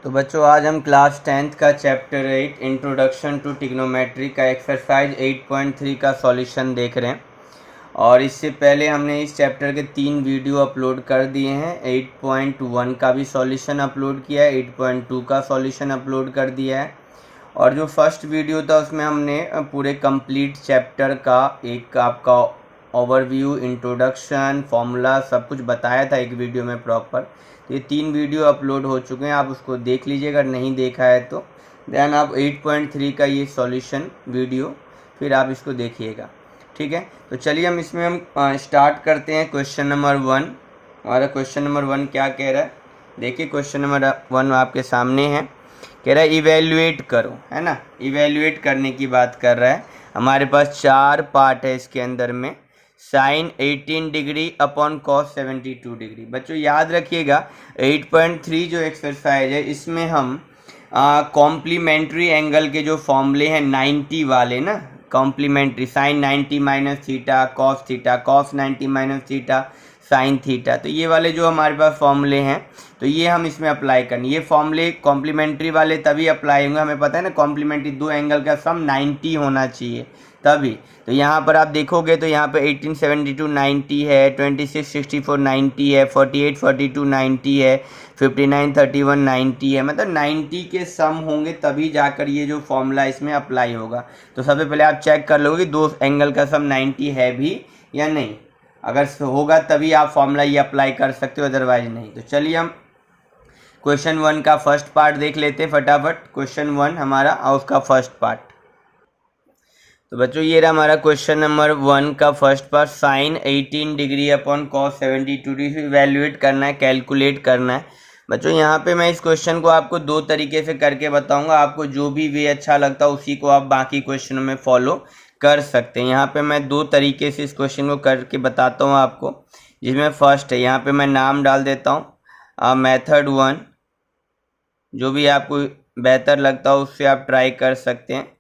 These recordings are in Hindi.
तो बच्चों आज हम क्लास 10th का चैप्टर 8 इंट्रोडक्शन टू ट्रिग्नोमेट्री का एक्सरसाइज 8.3 का सॉल्यूशन देख रहे हैं। और इससे पहले हमने इस चैप्टर के 3 वीडियो अपलोड कर दिए हैं। 8.1 का भी सॉल्यूशन अपलोड किया है, 8.2 का सॉल्यूशन अपलोड कर दिया है। और जो फर्स्ट वीडियो था उसमें हमने पूरे कंप्लीट चैप्टर का एक आपका ओवरव्यू, इंट्रोडक्शन, फॉर्मूला सब कुछ बताया था एक वीडियो में प्रॉपर। तो ये 3 वीडियो अपलोड हो चुके हैं, आप उसको देख लीजिएगा। अगर नहीं देखा है तो देन आप 8.3 का ये सॉल्यूशन वीडियो फिर आप इसको देखिएगा, ठीक है। तो चलिए हम इसमें हम स्टार्ट करते हैं। क्वेश्चन नंबर 1, हमारा क्वेश्चन नंबर 1 क्या कह रहा है, देखिए क्वेश्चन नंबर 1 आपके सामने है। कह रहा है इवेल्युएट करो, है ना। इवेल्युएट करने की बात कर रहा है। हमारे पास 4 पार्ट है इसके अंदर में। Sine 18 degree upon cos 72 degree. बच्चों याद रखिएगा 8.3 जो एक्सरसाइज है इसमें हम कॉम्प्लीमेंट्री एंगल के जो फॉर्मूले हैं 90 वाले ना, complementary sine 90 minus theta cos 90 minus theta sine theta, तो ये वाले जो हमारे पास फॉर्मूले हैं तो ये हम इसमें अप्लाई करनी। ये फॉर्मूले कॉम्प्लीमेंट्री वाले तभी अप्लाई होंगे, हमें पता है ना कॉम्प्लीमेंट्री दो एंगल का सम 90 होना चाहिए तभी। तो यहाँ पर आप देखोगे तो यहाँ पे 1872 90 है, 2664 90 है, 48 42 90 है, 59 31 90 है, मतलब 90 के सम होंगे तभी जाकर ये जो फॉर्मूला इसमें अप्लाई होगा। तो सबसे पहले आप चेक कर लोगे दो एंगल का सम 90 है भी या नहीं। अगर होगा तभी आप फॉर्मूला ये अप्लाई कर सकते हो, अदरवाइज नहीं। तो चलिए हम क्वेश्चन 1 का फर्स्ट पार्ट देख लेते हैं फटाफट। क्वेश्चन 1 हमारा और उसका फर्स्ट पार्ट। तो बच्चों ये रहा हमारा क्वेश्चन नंबर 1 का first part. Sine 18 degree upon cos 72 degree evaluate करना है, कैलकुलेट करना है। बच्चों यहाँ पे मैं इस क्वेश्चन को आपको दो तरीके से करके बताऊंगा, आपको जो भी वे अच्छा लगता है उसी को आप बाकी क्वेश्चनों में फॉलो कर सकते हैं। यहाँ पे मैं दो तरीके से इस क्वेश्चन को करके बताता हूँ आपको, जिसमें फर्स्ट है यहाँ पे मैं नाम डाल देता हूँ मेथड 1, जो भी आपको बेहतर लगता हो उससे आप ट्राई कर सकते हैं।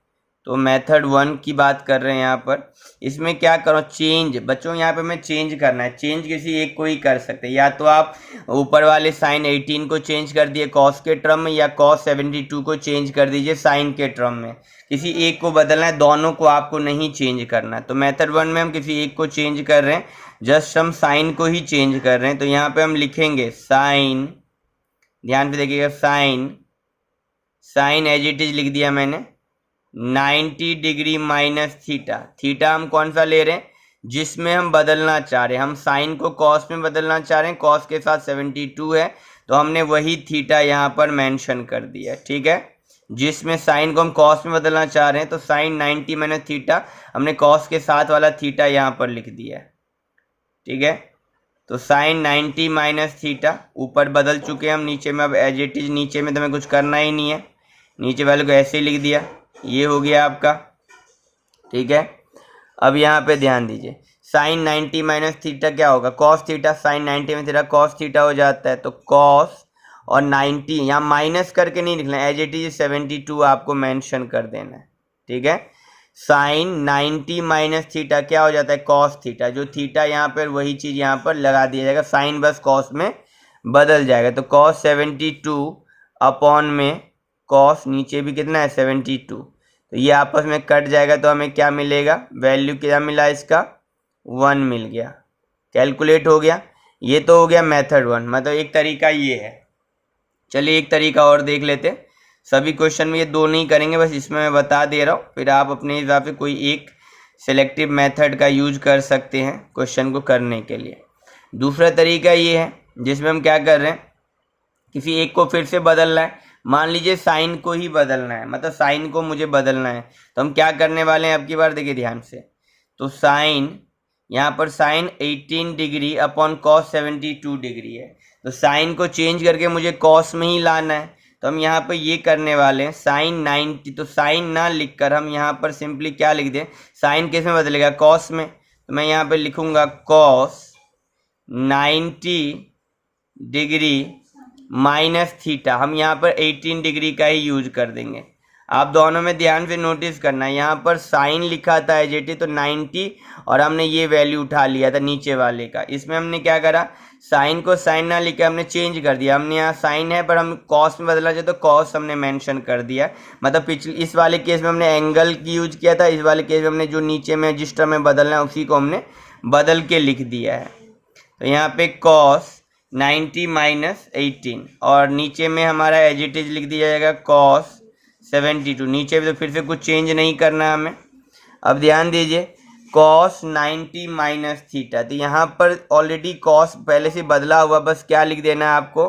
तो मेथड 1 की बात कर रहे हैं यहाँ पर। इसमें क्या करो, चेंज। बच्चों यहाँ पे मैं चेंज करना है, चेंज किसी एक को ही कर सकते हैं। या तो आप ऊपर वाले साइन 18 को चेंज कर दिए कॉस के टर्म में, या कॉस 72 को चेंज कर दीजिए साइन के टर्म में। किसी एक को बदलना है, दोनों को आपको नहीं चेंज करना है। तो मेथड 1 में हम किसी एक को चेंज कर रहे हैं, जस्ट हम साइन को ही चेंज कर रहे हैं। तो यहाँ पे हम लिखेंगे साइन, ध्यान से देखिएगा, साइन एज इट इज लिख दिया मैंने 90 डिग्री माइनस थीटा। थीटा हम कौन सा ले रहे हैं, जिसमें हम बदलना चाह रहे हैं। हम साइन को कॉस में बदलना चाह रहे हैं, कॉस के साथ 72 है तो हमने वही थीटा यहाँ पर मेंशन कर दिया, ठीक है। जिसमें साइन को हम कॉस में बदलना चाह रहे हैं तो साइन 90 माइनस थीटा हमने कॉस के साथ वाला थीटा यहाँ पर लिख दिया, ठीक है। तो साइन 90 माइनस थीटा ऊपर बदल चुके हैं हम, नीचे में अब एज इट इज, नीचे में तो हमें कुछ करना ही नहीं है, नीचे वाले को ऐसे ही लिख दिया। ये हो गया आपका, ठीक है। अब यहाँ पे ध्यान दीजिए, साइन 90 माइनस थीटा क्या होगा, कॉस थीटा। साइन 90 में थीटा कॉस थीटा हो जाता है, तो कॉस और 90 यहाँ माइनस करके नहीं लिखना है, एज इट इज 72 आपको मेंशन कर देना है, ठीक है। साइन 90 माइनस थीटा क्या हो जाता है, कॉस थीटा। जो थीटा यहाँ पर वही चीज़ यहाँ पर लगा दिया जाएगा, साइन बस कॉस में बदल जाएगा। तो कॉस 72 अपॉन में कॉस, नीचे भी कितना है 72, तो ये आपस में कट जाएगा तो हमें क्या मिलेगा, वैल्यू क्या मिला इसका 1 मिल गया, कैलकुलेट हो गया। ये तो हो गया मेथड 1, मतलब एक तरीका ये है। चलिए एक तरीका और देख लेते हैं। सभी क्वेश्चन में ये दो नहीं करेंगे, बस इसमें मैं बता दे रहा हूँ, फिर आप अपने हिसाब से कोई एक सेलेक्टिव मेथड का यूज कर सकते हैं क्वेश्चन को करने के लिए। दूसरा तरीका ये है जिसमें हम क्या कर रहे हैं, किसी एक को फिर से बदलना है। मान लीजिए साइन को ही बदलना है, मतलब साइन को मुझे बदलना है, तो हम क्या करने वाले हैं अब की बार, देखिए ध्यान से। तो साइन, यहाँ पर sine 18 degree upon cos 72 degree है, तो साइन को चेंज करके मुझे कॉस में ही लाना है। तो हम यहाँ पर ये करने वाले हैं, साइन 90, तो साइन ना लिखकर हम यहाँ पर सिंपली क्या लिख दें, साइन किस में बदलेगा, कॉस में। तो मैं यहाँ पर लिखूँगा कॉस 90 डिग्री माइनस थीटा। हम यहाँ पर 18 डिग्री का ही यूज कर देंगे। आप दोनों में ध्यान से नोटिस करना, यहाँ पर साइन लिखा था एजेटी तो 90 और हमने ये वैल्यू उठा लिया था नीचे वाले का। इसमें हमने क्या करा, साइन को साइन ना लिखे हमने चेंज कर दिया। हमने यहाँ साइन है पर हम कॉस में बदलना चाहिए तो कॉस हमने मेंशन कर दिया। मतलब पिछले इस वाले केस में हमने एंगल की यूज किया था, इस वाले केस में हमने जो नीचे में रजिस्टर में बदलना है उसी को हमने बदल के लिख दिया है। तो यहाँ पे कॉस 90 माइनस 18 और नीचे में हमारा एज इट इज लिख दिया जाएगा कॉस 72। नीचे भी तो फिर से कुछ चेंज नहीं करना हमें। अब ध्यान दीजिए कॉस 90 माइनस थीटा, तो यहाँ पर ऑलरेडी कॉस पहले से बदला हुआ, बस क्या लिख देना है आपको,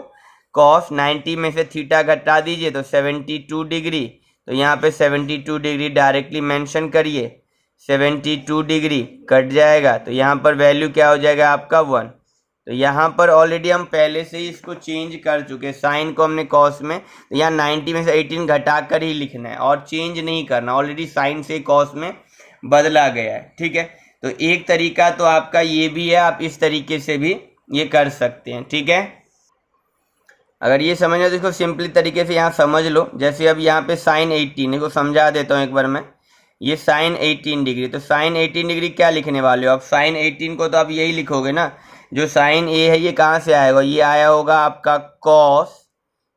कॉस 90 में से थीटा घटा दीजिए तो 72 डिग्री। तो यहाँ पे 72 डिग्री डायरेक्टली मेंशन करिए, 72 डिग्री कट जाएगा तो यहाँ पर वैल्यू क्या हो जाएगा आपका 1। तो यहाँ पर ऑलरेडी हम पहले से ही इसको चेंज कर चुके, साइन को हमने कॉस में, तो यहाँ 90 में से 18 घटा कर ही लिखना है और चेंज नहीं करना, ऑलरेडी साइन से कॉस में बदला गया है। ठीक है, तो एक तरीका तो आपका ये भी है, आप इस तरीके से भी ये कर सकते हैं। ठीक है, अगर ये समझना तो इसको सिंपली तरीके से यहाँ समझ लो। जैसे अब यहाँ पे साइन 18, इसको समझा देता हूँ एक बार मैं। ये साइन 18 डिग्री, तो साइन 18 डिग्री क्या लिखने वाले हो आप, साइन 18 को तो आप यही लिखोगे ना, जो साइन ए है ये कहाँ से आएगा, ये आया होगा आपका कॉस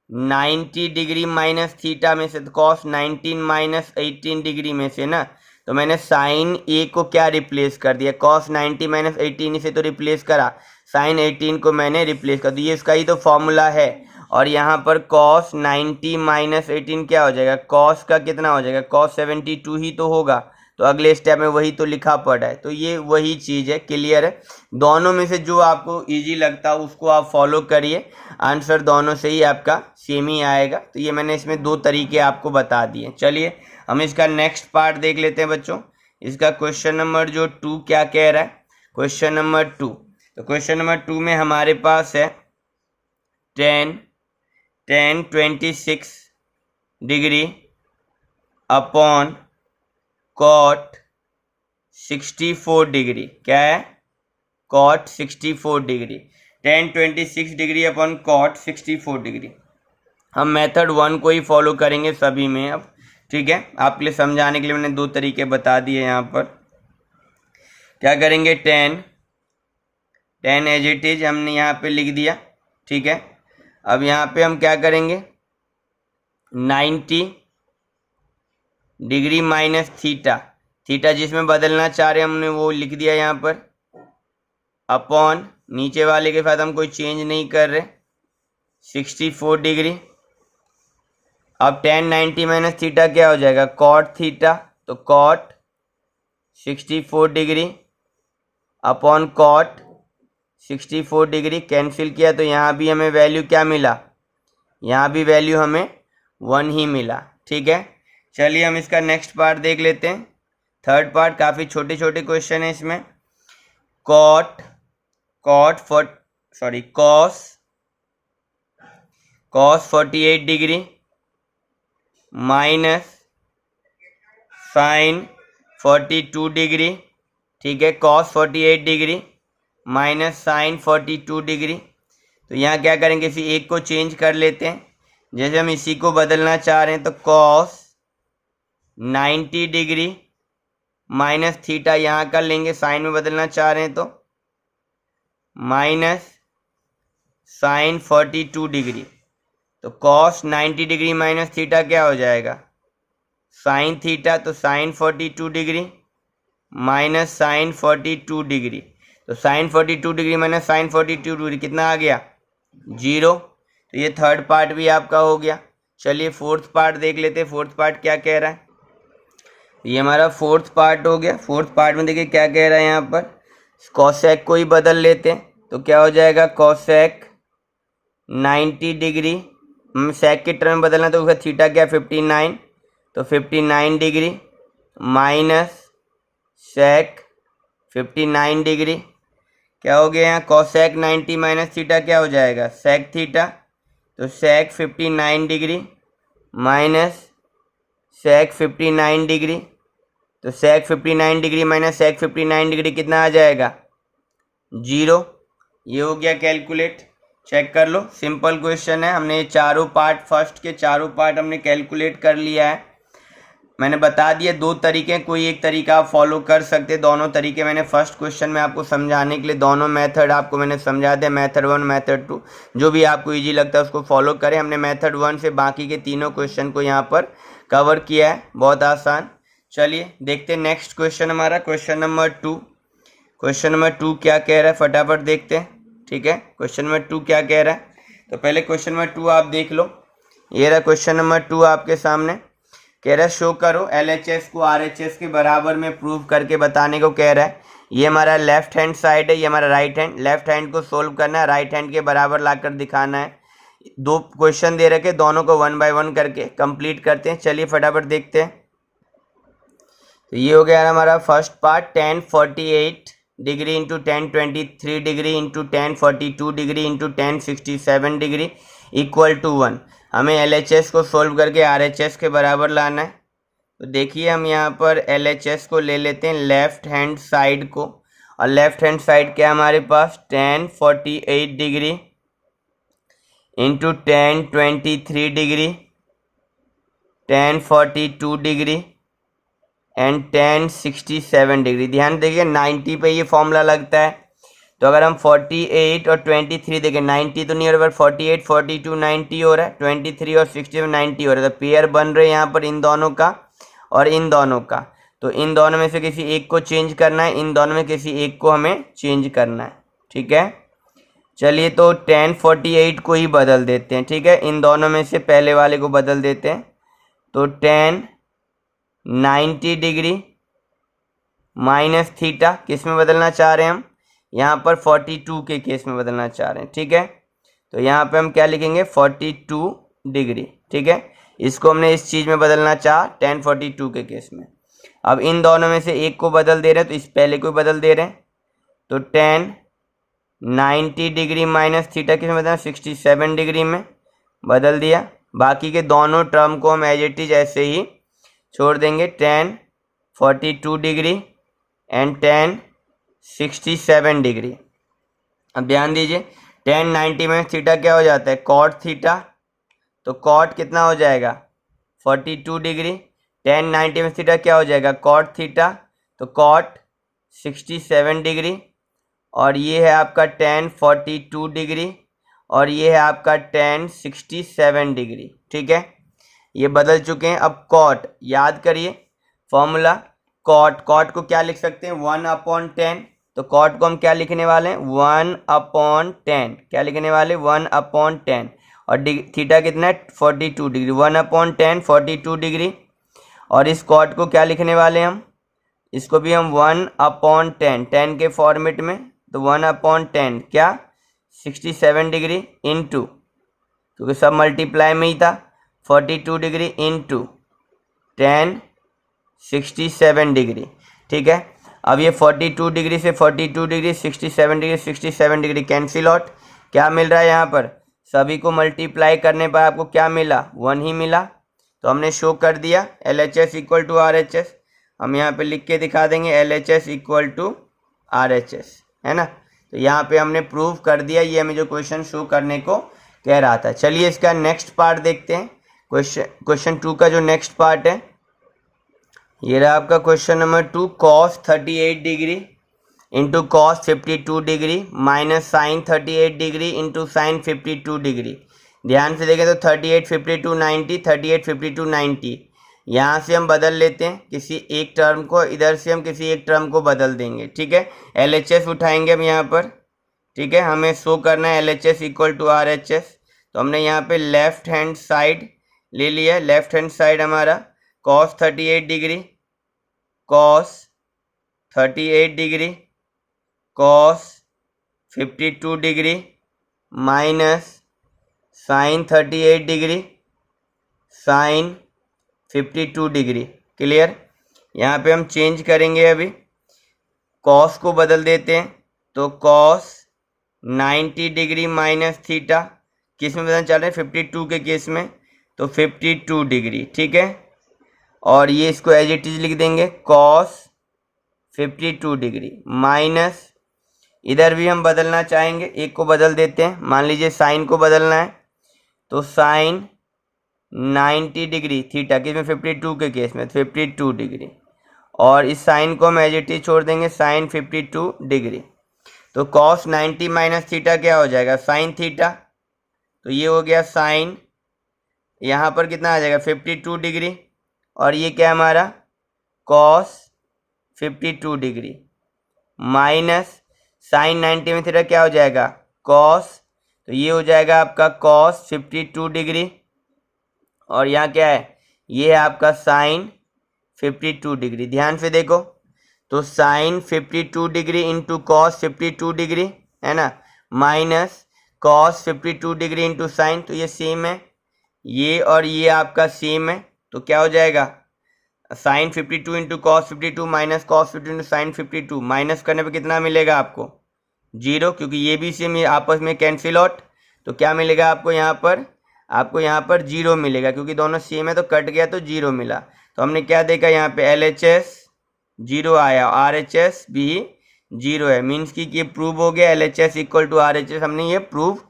90 डिग्री माइनस थीटा में से, तो कॉस 19 माइनस 18 डिग्री में से ना। तो मैंने साइन ए को क्या रिप्लेस कर दिया, कॉस 90 माइनस 18 से तो रिप्लेस करा, साइन 18 को मैंने रिप्लेस कर दिया, इसका ही तो फॉर्मूला है। और यहाँ पर कॉस 90 माइनस 18 क्या हो जाएगा, कॉस का कितना हो जाएगा, कॉस 72 ही तो होगा। तो अगले स्टेप में वही तो लिखा पड़ा है, तो ये वही चीज़ है। क्लियर है, दोनों में से जो आपको इजी लगता है उसको आप फॉलो करिए, आंसर दोनों से ही आपका सेम ही आएगा। तो ये मैंने इसमें 2 तरीके आपको बता दिए। चलिए हम इसका नेक्स्ट पार्ट देख लेते हैं बच्चों। इसका क्वेश्चन नंबर जो 2 क्या कह रहा है, क्वेश्चन नंबर 2, तो क्वेश्चन नंबर 2 में हमारे पास है tan 26 degree upon cot 64 degree, क्या है, cot 64 degree, tan 26 degree upon cot 64 degree. हम मेथड 1 को ही फॉलो करेंगे सभी में अब। ठीक है, आपके लिए समझाने के लिए मैंने 2 तरीके बता दिए। यहाँ पर क्या करेंगे, tan एज इट इज हमने यहाँ पे लिख दिया। ठीक है, अब यहाँ पे हम क्या करेंगे, 90 डिग्री माइनस थीटा जिसमें बदलना चाह रहे हैं हमने वो लिख दिया यहाँ पर, अपॉन नीचे वाले के साथ हम कोई चेंज नहीं कर रहे, 64 डिग्री। अब tan 90 माइनस थीटा क्या हो जाएगा, कॉट थीटा, तो cot 64 degree upon cot 64 degree, cancel किया तो यहाँ भी हमें वैल्यू क्या मिला, यहाँ भी वैल्यू हमें 1 ही मिला। ठीक है, चलिए हम इसका नेक्स्ट पार्ट देख लेते हैं। थर्ड पार्ट काफ़ी छोटे छोटे क्वेश्चन है इसमें। Cos 48 degree minus sine 42 degree. ठीक है, cos 48 degree minus sine 42 degree. तो यहाँ क्या करेंगे, इसी एक को चेंज कर लेते हैं। जैसे हम इसी को बदलना चाह रहे हैं तो कॉस 90 डिग्री माइनस थीटा यहाँ कर लेंगे, साइन में बदलना चाह रहे हैं तो माइनस साइन 42 डिग्री। तो कॉस 90 डिग्री माइनस थीटा क्या हो जाएगा, साइन थीटा, तो sine 42 degree minus sine 42 degree. तो sine 42 degree minus sine 42 degree कितना आ गया, 0। तो ये थर्ड पार्ट भी आपका हो गया। चलिए फोर्थ पार्ट देख लेते हैं, फोर्थ पार्ट क्या कह रहा है। ये हमारा फोर्थ पार्ट हो गया। फोर्थ पार्ट में देखिए क्या कह रहा है, यहाँ पर कॉसेक को ही बदल लेते हैं तो क्या हो जाएगा, कॉसेक 90 डिग्री, सेक के टर्म में बदलना तो उसका थीटा क्या 59, तो 59 डिग्री माइनस सेक 59 डिग्री। क्या हो गया यहाँ, कॉसेक 90 माइनस थीटा क्या हो जाएगा, सेक थीटा, तो सेक 59 डिग्री माइनस सेक 59 डिग्री। तो सेक 59 डिग्री माइनस सेक 59 डिग्री कितना आ जाएगा, 0। ये हो गया कैलकुलेट, चेक कर लो, सिंपल क्वेश्चन है। हमने ये चारों पार्ट, फर्स्ट के चारों पार्ट हमने कैलकुलेट कर लिया है। मैंने बता दिया दो तरीके हैं, कोई एक तरीका आप फॉलो कर सकते हैं। दोनों तरीके मैंने फर्स्ट क्वेश्चन में आपको समझाने के लिए दोनों मेथड आपको मैंने समझा दिया, मेथड 1 मेथड 2, जो भी आपको इजी लगता है उसको फॉलो करें। हमने मेथड 1 से बाकी के तीनों क्वेश्चन को यहाँ पर कवर किया है, बहुत आसान। चलिए देखते हैं नेक्स्ट क्वेश्चन हमारा, क्वेश्चन नंबर 2। क्वेश्चन नंबर 2 क्या कह रहा है फटाफट देखते हैं, ठीक है। क्वेश्चन नंबर 2 क्या कह रहा है, तो पहले क्वेश्चन नंबर 2 आप देख लो। ये रहा क्वेश्चन नंबर 2 आपके सामने। कह रहा है शो करो LHS को RHS के बराबर में प्रूव करके बताने को कह रहा है। ये हमारा लेफ्ट हैंड साइड है, ये हमारा राइट हैंड। लेफ्ट हैंड को सोल्व करना है, राइट हैंड के बराबर लाकर दिखाना है। दो क्वेश्चन दे रखे, दोनों को 1 बाय 1 करके कंप्लीट करते हैं। चलिए फटाफट देखते हैं। तो ये हो गया हमारा first part, 1048 degree into 1023 degree into 1042 degree into 1067 degree equal to 1। हमें LHS को सोल्व करके RHS के बराबर लाना है। तो देखिए हम यहाँ पर LHS को ले लेते हैं लेफ्ट हैंड साइड को, और लेफ्ट हैंड साइड क्या हमारे पास 1048 degree into 1023 degree 1042 degree and 1067 degree. ध्यान देखिए 90 पे ये फॉर्मूला लगता है। तो अगर हम 48 और 23 देखें, 90 तो नहीं हो रहा, 48 42 90 हो रहा है, 23 और 67 90 हो रहा है। तो पेयर बन रहे हैं यहाँ पर इन दोनों का और इन दोनों का। तो इन दोनों में से किसी एक को चेंज करना है, इन दोनों में किसी एक को हमें चेंज करना है, ठीक है। चलिए तो 1048 को ही बदल देते हैं, ठीक है। इन दोनों में से पहले वाले को बदल देते हैं। तो 1090 डिग्री माइनस थीटा किस में बदलना चाह रहे हैं हम, यहाँ पर 42 के केस में बदलना चाह रहे हैं, ठीक है। तो यहाँ पे हम क्या लिखेंगे 42 डिग्री, ठीक है। इसको हमने इस चीज़ में बदलना चाहा 1042 के केस में। अब इन दोनों में से एक को बदल दे रहे हैं, तो इस पहले को बदल दे रहे हैं। तो 1090 डिग्री माइनस थीटा किस में बदलना 67 डिग्री में बदल दिया। बाकी के दोनों टर्म को हम एज इट इज ऐसे ही छोड़ देंगे, 1042 डिग्री एंड 1067 डिग्री। अब ध्यान दीजिए 1090 में थीटा क्या हो जाता है कॉट थीटा, तो कॉट कितना हो जाएगा 42 डिग्री। 1090 में थीटा क्या हो जाएगा कॉट थीटा, तो कॉट 67 डिग्री। और ये है आपका 1042 डिग्री और ये है आपका 1067 डिग्री, ठीक है। ये बदल चुके हैं। अब कॉट याद करिए फॉर्मूला, कॉट को क्या लिख सकते हैं 1/10। तो कॉट को हम क्या लिखने वाले हैं 1/10, क्या लिखने वाले 1/10। और थीटा कितना है 42 डिग्री, 1/10 42 डिग्री। और इस कॉट को क्या लिखने वाले हम, इसको भी हम 1/10 10 के फॉर्मेट में। तो 1/10 क्या 67 डिग्री इंटू, क्योंकि सब मल्टीप्लाई में ही था, 42 डिग्री इंटू 1067 डिग्री, ठीक है। अब ये 42 डिग्री से 42 डिग्री 67 डिग्री कैंसिल आउट। क्या मिल रहा है यहाँ पर, सभी को मल्टीप्लाई करने पर आपको क्या मिला 1 ही मिला। तो हमने शो कर दिया LHS इक्वल टू RHS। हम यहाँ पे लिख के दिखा देंगे LHS इक्वल टू RHS, है ना। तो यहाँ पे हमने प्रूव कर दिया, ये हमें जो क्वेश्चन शो करने को कह रहा था। चलिए इसका नेक्स्ट पार्ट देखते हैं। क्वेश्चन 2 का जो नेक्स्ट पार्ट है ये रहा आपका question number 2, cos 38 degree into cos 52 degree minus sine 38 degree into sine 52 degree. ध्यान से देखें तो 38 52 90, 38 52 90, यहाँ से हम बदल लेते हैं किसी एक टर्म को, इधर से हम किसी एक टर्म को बदल देंगे, ठीक है। LHS उठाएंगे हम यहाँ पर, ठीक है। हमें शो करना है LHS इक्वल टू RHS। तो हमने यहाँ पे लेफ्ट हैंड साइड ले लिया। लेफ्ट हैंड साइड हमारा cos 38 degree cos 38 degree cos 52 degree minus sine 38 degree sine 52 degree. Clear. यहाँ पे हम चेंज करेंगे, अभी cos को बदल देते हैं। तो cos 90 डिग्री माइनस थीटा किस में बदलना चाह रहे हैं 52 के केस में, तो 52 डिग्री, ठीक है। और ये इसको एज इट इज लिख देंगे cos 52 डिग्री माइनस, इधर भी हम बदलना चाहेंगे, एक को बदल देते हैं। मान लीजिए साइन को बदलना है, तो साइन 90 डिग्री थीटा, किसमें 52 के केस में 52 डिग्री, और इस साइन को हम एज इट इज छोड़ देंगे, साइन 52 डिग्री। तो कॉस 90 माइनस थीटा क्या हो जाएगा, साइन थीटा। तो ये हो गया साइन, यहाँ पर कितना आ जाएगा 52 डिग्री, और ये क्या हमारा कॉस 52 डिग्री माइनस साइन 90 में थीटा क्या हो जाएगा कॉस, तो ये हो जाएगा आपका कॉस 52 डिग्री, और यहाँ क्या है, ये है आपका साइन 52 डिग्री। ध्यान से देखो, तो sine 52 degree into cos 52 degree है ना, minus cos 52 degree into sine, तो ये सेम है, ये और ये आपका सेम है, तो क्या हो जाएगा sine 52 into cos 52 minus cos 52 into sine 52, minus करने पे कितना मिलेगा आपको 0, क्योंकि ये भी सेम, ये आपस में कैंसिल आउट, तो क्या मिलेगा आपको यहाँ पर, आपको यहाँ पर 0 मिलेगा, क्योंकि दोनों सेम है तो कट गया तो 0 मिला। तो हमने क्या देखा यहाँ पे LHS 0 आया, RHS भी 0 है, मीन्स कि ये प्रूव हो गया, LHS इक्वल टू RHS, हमने ये प्रूव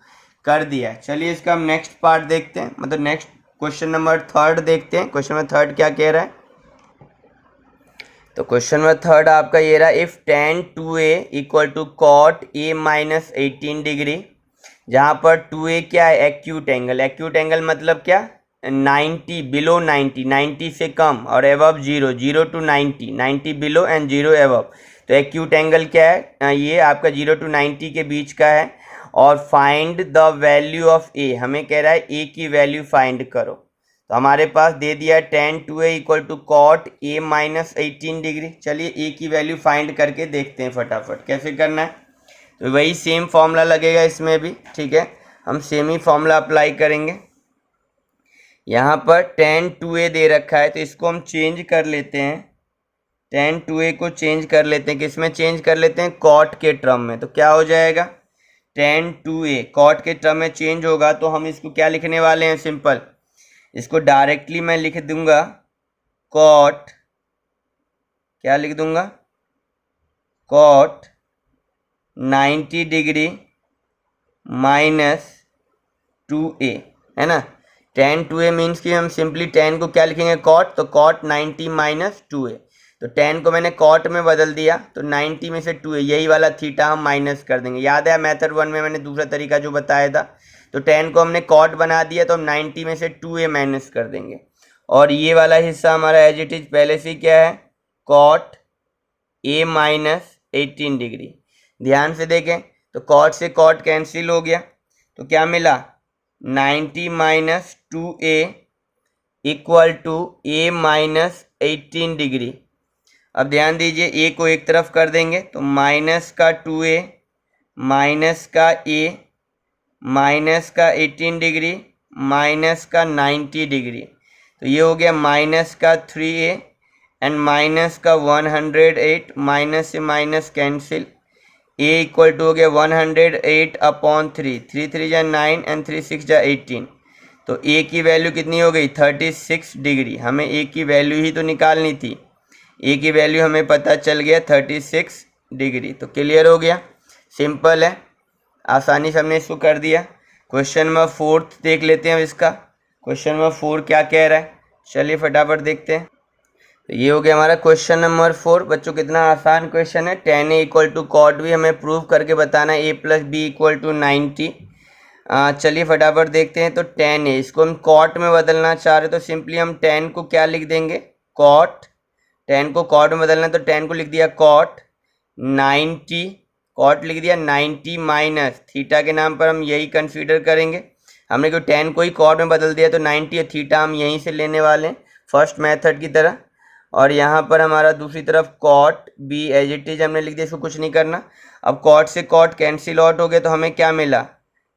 कर दिया। चलिए इसका हम नेक्स्ट पार्ट देखते हैं, मतलब नेक्स्ट क्वेश्चन नंबर 3 देखते हैं। क्वेश्चन नंबर 3 क्या कह रहा है, तो क्वेश्चन नंबर 3 आपका ये रहा, if tan 2a equal to cot a minus 18 degree, जहाँ पर 2a क्या है एक्यूट एंगल, एक्यूट एंगल मतलब क्या 90 बिलो 90, 90 से कम और above 0, 0 to 90, 90 below and 0 above, तो एक्यूट एंगल क्या है ये आपका 0 टू 90 के बीच का है। और find the value of a, हमें कह रहा है a की वैल्यू फाइंड करो, तो हमारे पास दे दिया है tan 2a equal to cot a minus 18 degree. चलिए a की वैल्यू फाइंड करके देखते हैं फटाफट कैसे करना है, तो वही सेम फॉर्मूला लगेगा इसमें भी, ठीक है, हम सेम ही फॉर्मूला अप्लाई करेंगे। यहाँ पर tan 2a दे रखा है, तो इसको हम चेंज कर लेते हैं, tan 2a को चेंज कर लेते हैं, किसमें चेंज कर लेते हैं कॉट के टर्म में, तो क्या हो जाएगा tan 2a कॉट के टर्म में चेंज होगा, तो हम इसको क्या लिखने वाले हैं, सिंपल इसको डायरेक्टली मैं लिख दूंगा कॉट, क्या लिख दूंगा कॉट 90 डिग्री माइनस 2a, है ना, tan 2a मीन्स कि हम सिंपली tan को क्या लिखेंगे कॉट, तो कॉट 90 माइनस 2a, तो tan को मैंने कॉट में बदल दिया, तो 90 में से 2a यही वाला थीटा हम माइनस कर देंगे। याद है मेथड 1 में मैंने दूसरा तरीका जो बताया था, तो tan को हमने कॉट बना दिया, तो हम 90 में से 2a माइनस कर देंगे, और ये वाला हिस्सा हमारा एज इट इज पहले से क्या है कॉट a माइनस 18 डिग्री। ध्यान से देखें, तो कॉट से कॉट कैंसिल हो गया, तो क्या मिला 90 minus 2a equal to a minus 18 degree. अब ध्यान दीजिए a को एक तरफ कर देंगे, तो माइनस का 2a माइनस का a माइनस का 18 डिग्री माइनस का 90 डिग्री, तो ये हो गया माइनस का 3a एंड माइनस का 108, माइनस से minus cancel, a equal to हो गया 108 अपॉन 3, 3 3 जा 9 एंड 3 6 जा 18, तो a की वैल्यू कितनी हो गई 36 डिग्री। हमें a की वैल्यू ही तो निकालनी थी, a की वैल्यू हमें पता चल गया 36 डिग्री, तो क्लियर हो गया, सिंपल है, आसानी से हमने इसको कर दिया। क्वेश्चन नंबर 4 देख लेते हैं अब इसका, क्वेश्चन नंबर 4 क्या कह रहा है, चलिए फटाफट देखते हैं। तो ये हो गया हमारा क्वेश्चन नंबर 4। बच्चों कितना आसान क्वेश्चन है, tan a equal to cot भी हमें प्रूव करके बताना है, a plus B equal to 90। चलिए फटाफट देखते हैं। तो tan a इसको हम कॉट में बदलना चाह रहे, तो सिंपली हम tan को क्या लिख देंगे कॉट, tan को कॉट में बदलना, तो tan को लिख दिया कॉट 90, कॉट लिख दिया 90 माइनस थीटा के नाम पर हम यही कंसीडर करेंगे, हमने क्यों tan को ही कॉट में बदल दिया, तो 90 और थीटा हम यहीं से लेने वाले हैं फर्स्ट मेथड की तरह। और यहाँ पर हमारा दूसरी तरफ cot B as it is हमने लिख दिया, इसको कुछ नहीं करना। अब कॉट से कॉट कैंसिल आउट हो गया, तो हमें क्या मिला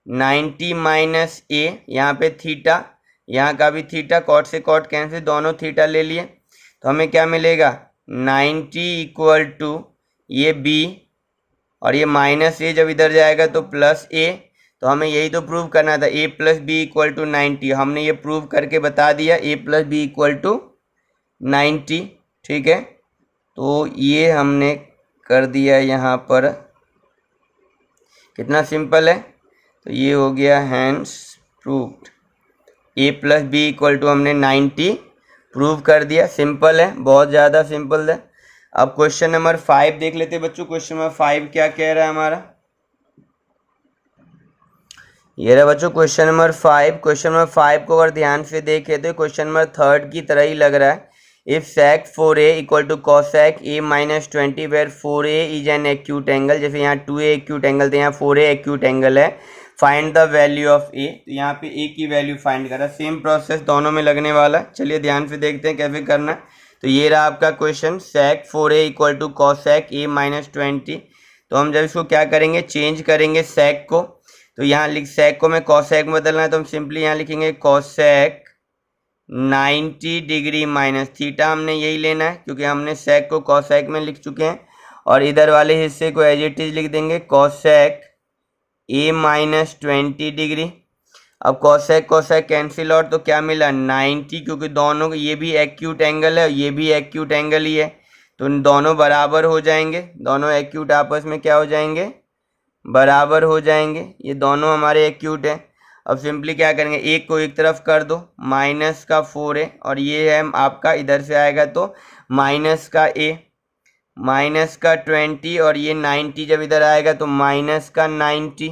90 माइनस a, यहाँ पे थीटा, यहाँ का भी थीटा, कॉट से कॉट कैंसिल, दोनों थीटा ले लिए, तो हमें क्या मिलेगा 90 इक्वल टू ये b, और ये माइनस a जब इधर जाएगा तो प्लस a, तो हमें यही तो प्रूव करना था a plus B equal to 90, हमने ये प्रूव करके बता दिया a plus B equal to 90, ठीक है, तो ये हमने कर दिया यहाँ पर, कितना सिंपल है, तो ये हो गया hence proved. A plus B equal to हमने 90 प्रूव कर दिया। सिंपल है, बहुत ज़्यादा सिंपल है। अब क्वेश्चन नंबर 5 देख लेते हैं बच्चों। क्वेश्चन नंबर 5 क्या कह रहा है हमारा, ये रहा बच्चों क्वेश्चन नंबर 5। क्वेश्चन नंबर 5 को अगर ध्यान से देखें तो क्वेश्चन नंबर 3 की तरह ही लग रहा है। If sec 4a equal to cosec a minus 20 where 4a is an acute angle, जैसे यहाँ 2a एक्यूट एंगल थे, यहाँ 4a एक्यूट एंगल है, find the value of a। तो यहाँ पे a की वैल्यू फाइंड करा, सेम प्रोसेस दोनों में लगने वाला है। चलिए ध्यान से देखते हैं कैसे करना है। तो ये रहा आपका question, sec 4a equal to cosec a minus 20। तो हम जब इसको क्या करेंगे, चेंज करेंगे sec को। तो यहाँ लिख sec को मैं cosec में बदलना है, तो हम सिंपली यहाँ लिखेंगे cosec 90 डिग्री माइनस थीटा। हमने यही लेना है क्योंकि हमने sec को cosec में लिख चुके हैं। और इधर वाले हिस्से को एज इट इज लिख देंगे cosec a माइनस 20 डिग्री। अब cosec cosec कैंसिल आउट, तो क्या मिला 90, क्योंकि दोनों को, ये भी एक्यूट एंगल है और ये भी एक्यूट एंगल ही है, तो दोनों बराबर हो जाएंगे। दोनों एक्यूट आपस में क्या हो जाएंगे, बराबर हो जाएंगे। ये दोनों हमारे एक्यूट हैं। अब सिंपली क्या करेंगे, एक को एक तरफ कर दो, माइनस का 4a, और ये है आपका, इधर से आएगा तो माइनस का a, माइनस का 20, और ये 90 जब इधर आएगा तो माइनस का 90।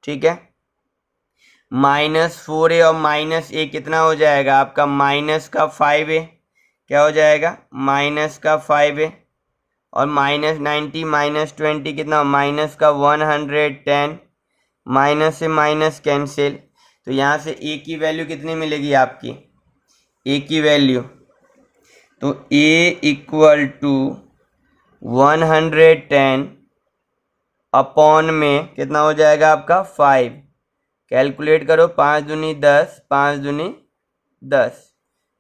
ठीक है, माइनस 4a और माइनस a कितना हो जाएगा आपका, माइनस का 5a। क्या हो जाएगा, माइनस का 5a। और माइनस 90 माइनस 20 कितना, माइनस का 110। माइनस से माइनस कैंसिल, तो यहाँ से a की वैल्यू कितनी मिलेगी आपकी, a की वैल्यू, तो a इक्वल टू 110 अपॉन में कितना हो जाएगा आपका 5। कैलकुलेट करो, 5 दूनी 10, 5 दूनी 10।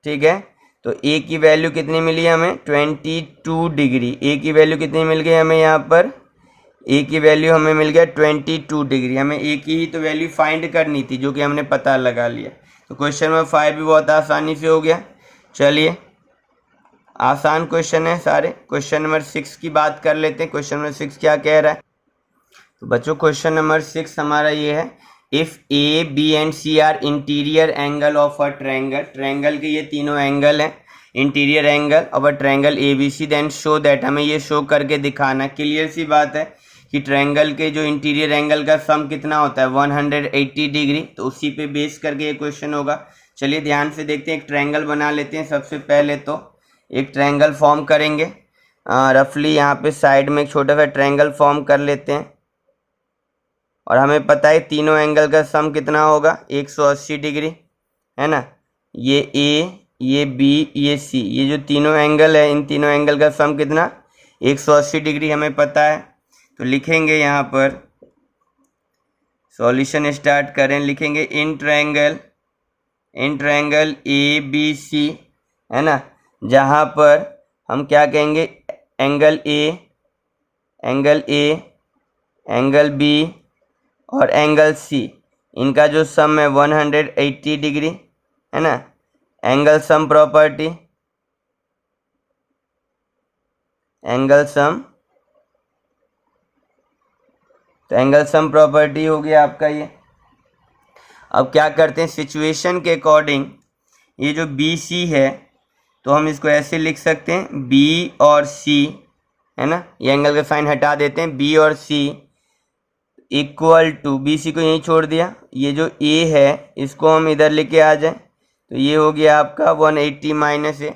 ठीक है, तो a की वैल्यू कितनी मिली हमें, 22 डिग्री। a की वैल्यू कितनी मिल गई हमें, यहाँ पर a की वैल्यू हमें मिल गया 22 डिग्री। हमें a की ही तो वैल्यू फाइंड करनी थी, जो कि हमने पता लगा लिया। तो क्वेश्चन नंबर 5 भी बहुत आसानी से हो गया। चलिए, आसान क्वेश्चन है सारे। क्वेश्चन नंबर 6 की बात कर लेते हैं। क्वेश्चन नंबर 6 क्या कह रहा है, तो बच्चों क्वेश्चन नंबर 6 हमारा ये है, if A B and C are interior angle of a triangle, triangle के ये तीनों एंगल हैं, interior angle of a triangle A B C, then show that, हमें ये शो करके दिखाना। क्लियर सी बात है कि ट्रायंगल के जो इंटीरियर एंगल का सम कितना होता है, 180 डिग्री। तो उसी पे बेस करके ये क्वेश्चन होगा। चलिए ध्यान से देखते हैं, एक ट्रायंगल बना लेते हैं। सबसे पहले तो एक ट्रायंगल फॉर्म करेंगे, रफली यहाँ पे साइड में एक छोटा सा ट्रायंगल फॉर्म कर लेते हैं। और हमें पता है तीनों एंगल का सम कितना होगा, 180 डिग्री, है ना। ये ए, ये बी, ये सी, ये जो तीनों एंगल है, इन तीनों एंगल का सम कितना, 180 डिग्री हमें पता है। तो लिखेंगे यहाँ पर, सॉल्यूशन स्टार्ट करें, लिखेंगे इन ट्रायंगल ए बी सी, है ना, जहाँ पर हम क्या कहेंगे, एंगल ए, एंगल बी और एंगल सी, इनका जो सम है 180 डिग्री, है ना। Angle sum property, angle sum, तो एंगल सम प्रॉपर्टी हो गया आपका ये। अब क्या करते हैं, सिचुएशन के अकॉर्डिंग ये जो बी सी है, तो हम इसको ऐसे लिख सकते हैं, बी और सी, है ना, ये एंगल का साइन हटा देते हैं, बी और सी इक्वल टू, बी सी को यहीं छोड़ दिया, ये जो ए है इसको हम इधर लेके आ जाए, तो ये हो गया आपका 180 माइनस ए।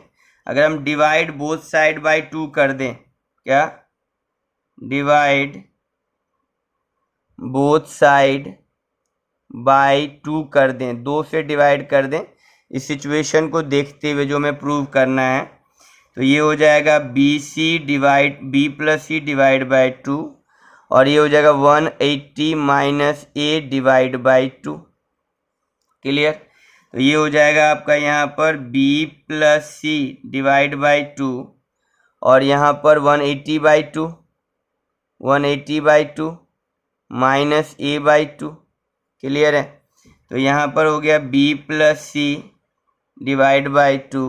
अगर हम डिवाइड बोथ साइड बाय 2 कर दें, क्या, डिवाइड बोथ साइड बाय 2 कर दें, 2 से डिवाइड कर दें, इस सिचुएशन को देखते हुए जो हमें प्रूव करना है, तो ये हो जाएगा B C divide B plus C divide by 2, और ये हो जाएगा 180 minus A divide by 2। Clear, तो ये हो जाएगा आपका यहाँ पर b plus C divide by 2, और यहाँ पर 180 by 2 minus A by 2। Clear है, तो यहाँ पर हो गया b plus C divide by 2,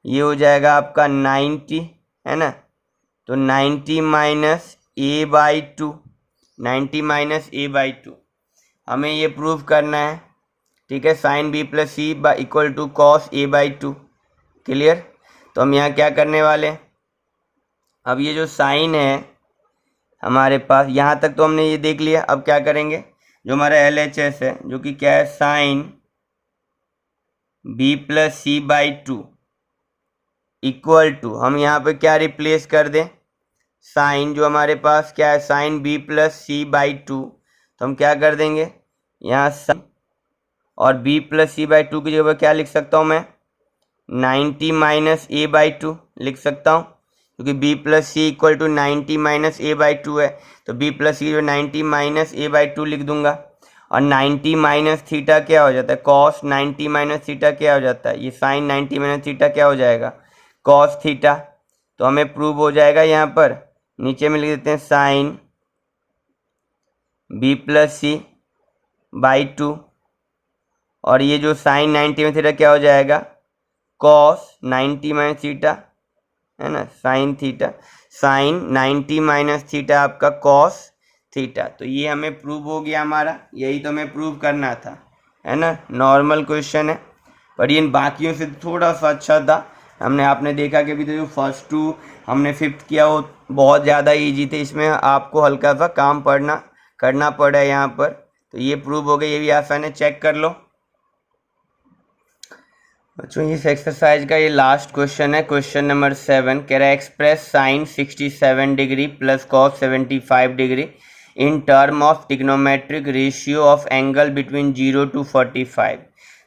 ये हो जाएगा आपका 90, है ना। तो 90 minus A by 2, 90 minus A by 2, हमें ये प्रूव करना है। ठीक है, sine B plus C equal to cos A by two. Clear. तो हम यहाँ क्या करने वाले हैं, अब ये जो साइन है हमारे पास यहाँ तक तो हमने ये देख लिया। अब क्या करेंगे, जो हमारा LHS है जो कि क्या है, sine B plus C by two equal to, हम यहाँ पे क्या रिप्लेस कर दें, साइन जो हमारे पास क्या है, sine B plus C by two. तो हम क्या कर देंगे, यहाँ साइन और b plus C by two की जगह पर क्या लिख सकता हूँ मैं, 90 माइनस ए बाई टू लिख सकता हूँ, क्योंकि b plus C equal to 90 minus A by two है। तो b प्लस सी जो 90 माइनस ए बाई टू लिख दूंगा। और 90 माइनस थीटा क्या हो जाता है, कॉस 90 माइनस थीटा क्या हो जाता है, ये साइन 90 माइनस थीटा क्या हो जाएगा, कॉस थीटा। तो हमें प्रूव हो जाएगा यहाँ पर, नीचे में लिख देते हैं sine b plus C by two, और ये जो साइन 90 माइनस थीटा क्या हो जाएगा, कॉस 90 माइनस थीटा, है ना, sine theta, sine 90 minus theta आपका कॉस थीटा। तो ये हमें प्रूव हो गया हमारा, यही तो हमें प्रूव करना था, है ना। नॉर्मल क्वेश्चन है, पर ये इन बाकियों से थोड़ा सा अच्छा था। आपने देखा कि अभी तो जो फर्स्ट टू हमने फिफ्थ किया वो बहुत ज़्यादा इजी थे, इसमें आपको हल्का सा काम करना पड़ा है यहाँ पर। तो ये प्रूव हो गया, ये भी आसान है, चेक कर लो बच्चों। इस एक्सरसाइज का ये लास्ट क्वेश्चन है, क्वेश्चन नंबर 7। कह रहा है express sine 67 degree plus cos 75 degree in term of trigonometric ratio of angle between 0 to 45।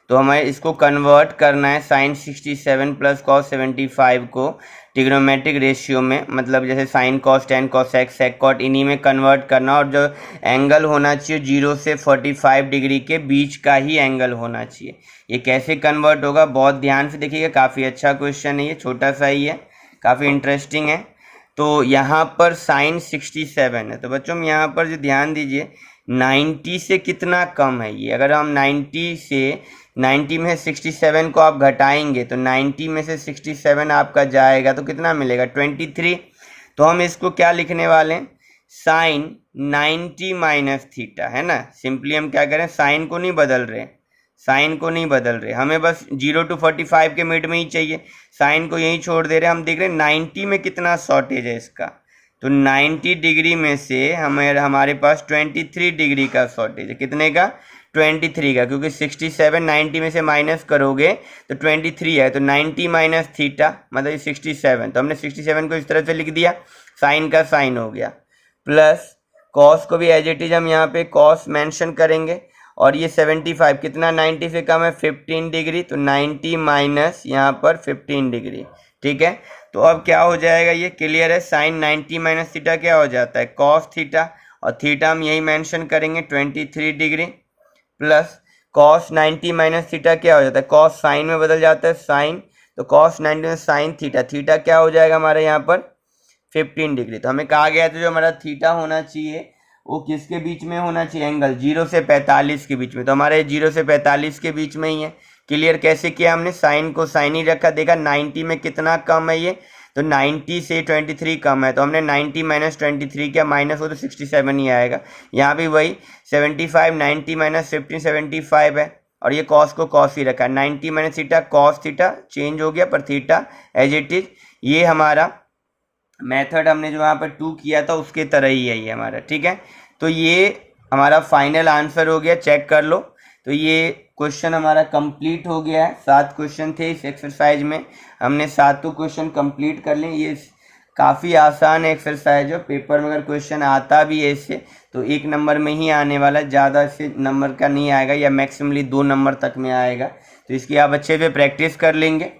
तो हमें इसको कन्वर्ट करना है, साइन 67 प्लस कॉस 75 को ट्रिग्नोमेट्रिक रेशियो में, मतलब जैसे sine cos tan cos X sec cot, इन्हीं में कन्वर्ट करना। और जो एंगल होना चाहिए 0 से 45 डिग्री के बीच का ही एंगल होना चाहिए। ये कैसे कन्वर्ट होगा बहुत ध्यान से देखिएगा, काफ़ी अच्छा क्वेश्चन है, ये छोटा सा ही है, काफ़ी इंटरेस्टिंग है। तो यहाँ पर साइन 67 है, तो बच्चों हम यहाँ पर जो ध्यान दीजिए 90 से कितना कम है ये। अगर हम 90 में से 67 को आप घटाएंगे तो 90 में से 67 आपका जाएगा तो कितना मिलेगा, 23। तो हम इसको क्या लिखने वाले हैं, साइन 90 माइनस थीटा, है ना। सिंपली हम क्या करें, साइन को नहीं बदल रहे, हमें बस 0 to 45 के मिड में ही चाहिए, साइन को यही छोड़ दे रहे हैं। हम देख रहे हैं 90 में कितना शॉर्टेज है इसका, तो 90 डिग्री में से हमारे पास 23 डिग्री का शॉर्टेज है। कितने का, 23 का, क्योंकि 67 90 में से माइनस करोगे तो 23 है। तो 90 माइनस थीटा मतलब 67, तो हमने 67 को इस तरह से लिख दिया, साइन का साइन हो गया, प्लस कॉस को भी एज इट इज हम यहाँ पे कॉस मेंशन करेंगे। और ये 75 कितना, 90 से कम है 15 डिग्री, तो 90 माइनस यहाँ पर 15 डिग्री, ठीक है। तो अब क्या हो जाएगा, ये क्लियर है, साइन 90 माइनस थीटा क्या हो जाता है, कॉस थीटा, और थीटा हम यही मेंशन करेंगे 23 degree, plus cos 90 minus theta क्या हो जाता है, कॉस साइन में बदल जाता है, साइन, तो कॉस 90 में साइन थीटा, थीटा क्या हो जाएगा हमारे यहाँ पर 15 डिग्री। तो हमें कहा गया था जो हमारा थीटा होना चाहिए वो किसके बीच में होना चाहिए, एंगल 0 से 45 के बीच में। तो हमारे 0 से 45 के बीच में ही है। क्लियर। कैसे किया हमने, साइन को साइन ही रखा, देखा 90 में कितना कम है ये, तो 90 से 23 कम है, तो हमने 90 माइनस 23 किया, माइनस हो तो 67 ही आएगा। यहाँ भी वही 75 90 माइनस 15 75 है, और ये कॉस को कॉस ही रखा, 90 minus theta cos theta change हो गया, पर थीटा एज इट इज। ये हमारा मेथड हमने जो यहाँ पर 2 किया था उसके तरह ही है ये हमारा, ठीक है। तो ये हमारा फाइनल आंसर हो गया, चेक कर लो। तो ये क्वेश्चन हमारा कंप्लीट हो गया है। 7 क्वेश्चन थे इस एक्सरसाइज में, हमने 7 क्वेश्चन कंप्लीट कर लिए। ये काफ़ी आसान एक्सरसाइज है, पेपर में अगर क्वेश्चन आता भी है इससे तो 1 नंबर में ही आने वाला, ज़्यादा से नंबर का नहीं आएगा, या मैक्सिमली 2 नंबर तक में आएगा। तो इसकी आप अच्छे से प्रैक्टिस कर लेंगे।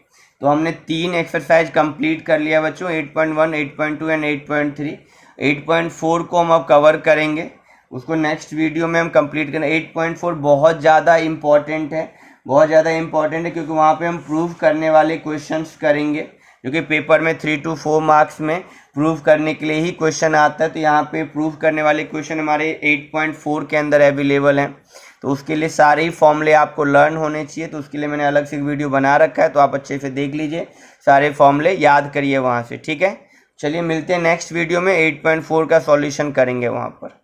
तो हमने 3 एक्सरसाइज कंप्लीट कर लिया बच्चों, 8.1 8.2 एंड 8.3। 8.4 को हम अब कवर करेंगे, उसको नेक्स्ट वीडियो में हम कंप्लीट करें। 8.4 बहुत ज़्यादा इम्पॉर्टेंट है, क्योंकि वहाँ पे हम प्रूव करने वाले क्वेश्चंस करेंगे, जो कि पेपर में 3 to 4 मार्क्स में प्रूव करने के लिए ही क्वेश्चन आता है। तो यहाँ पे प्रूव करने वाले क्वेश्चन हमारे 8.4 के अंदर अवेलेबल हैं। तो उसके लिए सारे ही फॉर्मूले आपको लर्न होने चाहिए, तो उसके लिए मैंने अलग से वीडियो बना रखा है, तो आप अच्छे से देख लीजिए, सारे फॉर्मूले याद करिए वहाँ से, ठीक है। चलिए मिलते हैं नेक्स्ट वीडियो में, 8.4 का सॉल्यूशन करेंगे वहाँ पर।